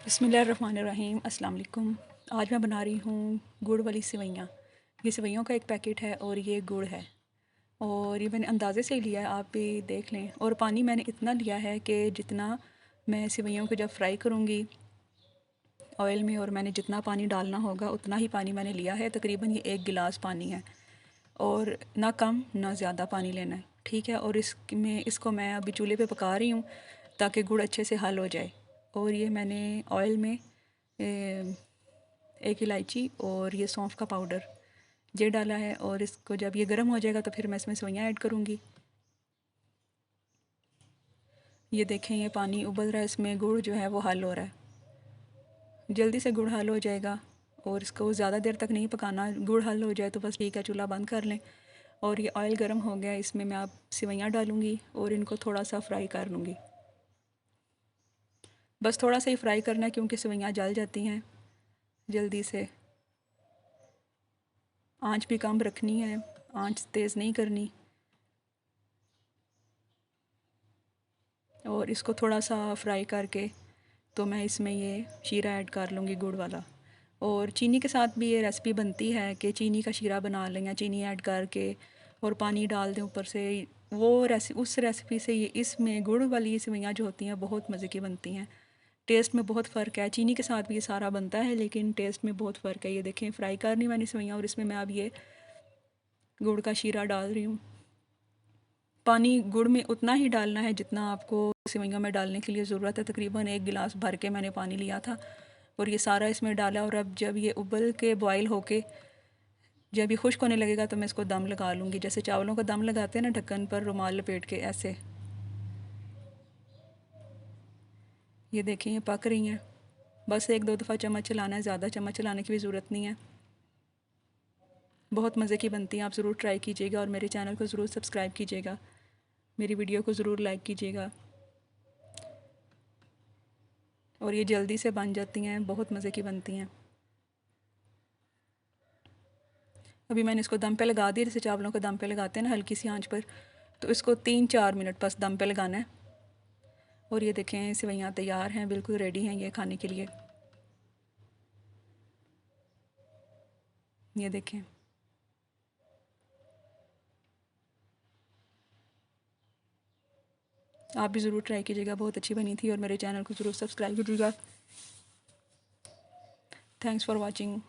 बिस्मिल्लाहिर्रहमानिर्रहीम अस्सलाम वालेकुम। आज मैं बना रही हूँ गुड़ वाली सेवइयाँ। ये सेवइयों का एक पैकेट है और ये गुड़ है और ये मैंने अंदाज़े से लिया है, आप भी देख लें। और पानी मैंने इतना लिया है कि जितना मैं सेवइयों को जब फ्राई करूँगी ऑयल में, और मैंने जितना पानी डालना होगा उतना ही पानी मैंने लिया है। तकरीबन ये 1 गिलास पानी है और ना कम ना ज़्यादा पानी लेना है, ठीक है। और इसको मैं अभी चूल्हे पे पका रही हूँ ताकि गुड़ अच्छे से हल हो जाए। और ये मैंने ऑयल में एक इलायची और ये सौंफ का पाउडर ये डाला है। और इसको जब ये गर्म हो जाएगा तो फिर मैं इसमें सेवइयाँ ऐड करूँगी। ये देखें, ये पानी उबल रहा है, इसमें गुड़ जो है वो हल हो रहा है। जल्दी से गुड़ हल हो जाएगा और इसको ज़्यादा देर तक नहीं पकाना। गुड़ हल हो जाए तो बस ठीक है, चूल्हा बंद कर लें। और ये ऑयल गर्म हो गया, इसमें मैं अब सेवइयाँ डालूँगी और इनको थोड़ा सा फ्राई कर लूँगी। बस थोड़ा सा ही फ्राई करना है क्योंकि सेवइयाँ जल जाती हैं जल्दी से। आंच भी कम रखनी है, आंच तेज़ नहीं करनी। और इसको थोड़ा सा फ्राई करके तो मैं इसमें ये शीरा ऐड कर लूँगी गुड़ वाला। और चीनी के साथ भी ये रेसिपी बनती है कि चीनी का शीरा बना लें या चीनी ऐड करके और पानी डाल दें ऊपर से। वो उस रेसिपी से ये इसमें गुड़ वाली सेवइयाँ जो होती हैं बहुत मज़े की बनती हैं। टेस्ट में बहुत फ़र्क है, चीनी के साथ भी ये सारा बनता है लेकिन टेस्ट में बहुत फ़र्क है। ये देखें, फ्राई करनी मैंने सेवइयाँ और इसमें मैं अब ये गुड़ का शीरा डाल रही हूँ। पानी गुड़ में उतना ही डालना है जितना आपको सेवइयों में डालने के लिए ज़रूरत है। तकरीबन 1 गिलास भर के मैंने पानी लिया था और ये सारा इसमें डाला। और अब जब ये उबल के बॉयल होके जब ये खुश्क होने लगेगा तो मैं इसको दम लगा लूँगी, जैसे चावलों का दम लगाते हैं ना, ढक्कन पर रुमाल लपेट के, ऐसे। ये देखें, ये पक रही हैं। बस 1-2 दफ़ा चम्मच चलाना है, ज़्यादा चम्मच चलाने की भी ज़रूरत नहीं है। बहुत मज़े की बनती हैं, आप ज़रूर ट्राई कीजिएगा और मेरे चैनल को ज़रूर सब्सक्राइब कीजिएगा, मेरी वीडियो को ज़रूर लाइक कीजिएगा। और ये जल्दी से बन जाती हैं, बहुत मज़े की बनती हैं। अभी मैंने इसको दम पे लगा दिया, जैसे चावलों को दम पे लगाते हैं ना हल्की सी आंच पर, तो इसको 3-4 मिनट बस दम पे लगाना है। और ये देखें, सेवइयाँ तैयार हैं, बिल्कुल रेडी हैं ये खाने के लिए। ये देखें, आप भी ज़रूर ट्राई कीजिएगा, बहुत अच्छी बनी थी। और मेरे चैनल को ज़रूर सब्सक्राइब कीजिएगा। Thanks for watching.